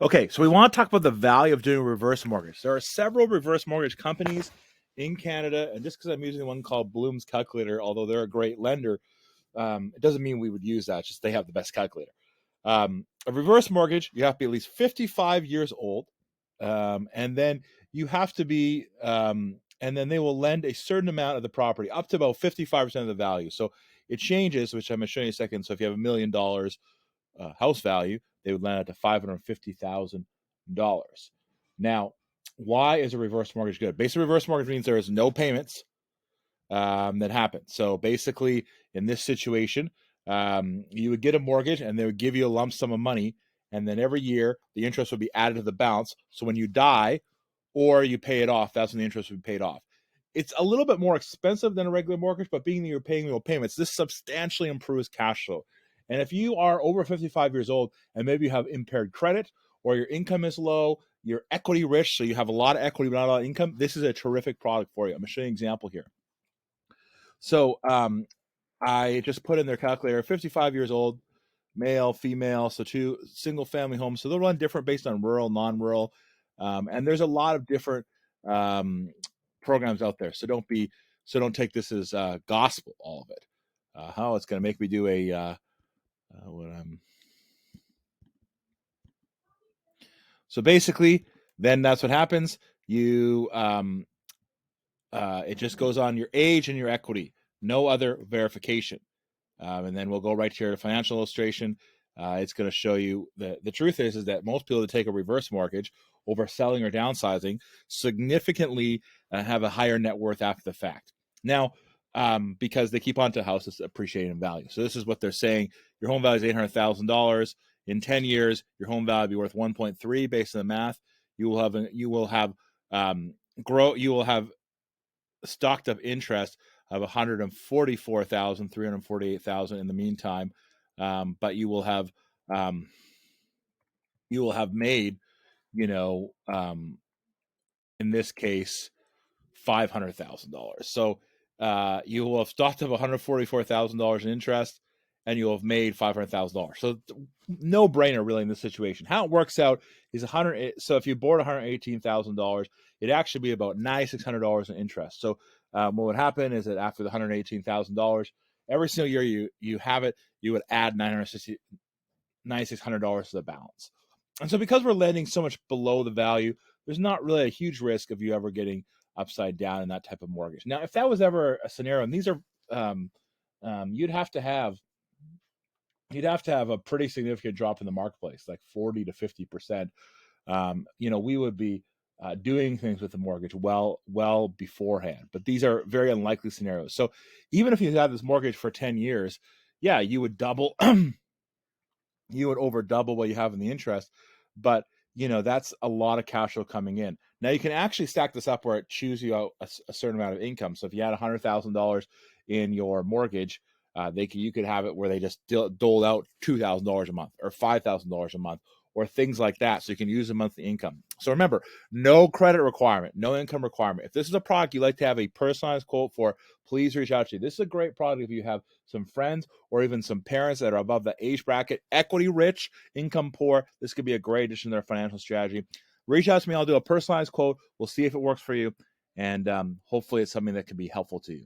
Okay, so we want to talk about the value of doing a reverse mortgage. There are several reverse mortgage companies in Canada, and just because I'm using one called Bloom's Calculator, although they're a great lender, it doesn't mean we would use that. It's just they have the best calculator. A reverse mortgage, you have to be at least 55 years old, and then you have to be, and then they will lend a certain amount of the property, up to about 55% of the value. So it changes, which I'm going to show you in a second. So if you have $1 million house value, they would lend it to $550,000. Now, why is a reverse mortgage good? Basically, reverse mortgage means there is no payments that happen. So basically, in this situation, you would get a mortgage and they would give you a lump sum of money. And then every year, the interest would be added to the balance. So when you die or you pay it off, that's when the interest would be paid off. It's a little bit more expensive than a regular mortgage, but being that you're paying real payments, this substantially improves cash flow. And if you are over 55 years old and maybe you have impaired credit or your income is low, you're equity rich, so you have a lot of equity but not a lot of income, this is a terrific product for you. I'm going to show you an example here. So I just put in their calculator, 55 years old, male, female, so two single family homes. So they'll run different based on rural, non-rural. And there's a lot of different programs out there. So don't take this as gospel, all of it. How it's going to make me do a what I'm. So basically, then that's what happens. You it just goes on your age and your equity, no other verification. And then we'll go right to your financial illustration. It's going to show you the truth is that most people that take a reverse mortgage over selling or downsizing significantly have a higher net worth after the fact. Now, because they keep on to houses appreciating in value. So this is what they're saying. Your home value is $800,000. In 10 years, your home value will be worth 1.3 based on the math. You will have stocked up interest of 144,348,000 in the meantime, but you will have made, in this case, $500,000. So you will have stocked up $144,000 in interest, and you will have made $500,000. So no brainer really in this situation. How it works out is So if you borrowed $118,000, it'd actually be about $9,600 in interest. So what would happen is that after the $118,000, every single year you have it, you would add $9,600 to the balance. And so because we're lending so much below the value, there's not really a huge risk of you ever getting upside down in that type of mortgage. Now, if that was ever a scenario, and these are, you'd have to have a pretty significant drop in the marketplace, like 40 to 50%. We would be doing things with the mortgage well beforehand. But these are very unlikely scenarios. So even if you had this mortgage for 10 years, yeah, you would double, you would over double what you have in the interest. But that's a lot of cash flow coming in. Now you can actually stack this up where it chews you out a certain amount of income. So if you had $100,000 in your mortgage, you could have it where they just dole out $2,000 a month or $5,000 a month or things like that. So you can use the monthly income. So remember, no credit requirement, no income requirement. If this is a product you'd like to have a personalized quote for, please reach out to you. This is a great product if you have some friends or even some parents that are above the age bracket, equity rich, income poor. This could be a great addition to their financial strategy. Reach out to me. I'll do a personalized quote. We'll see if it works for you. And hopefully it's something that can be helpful to you.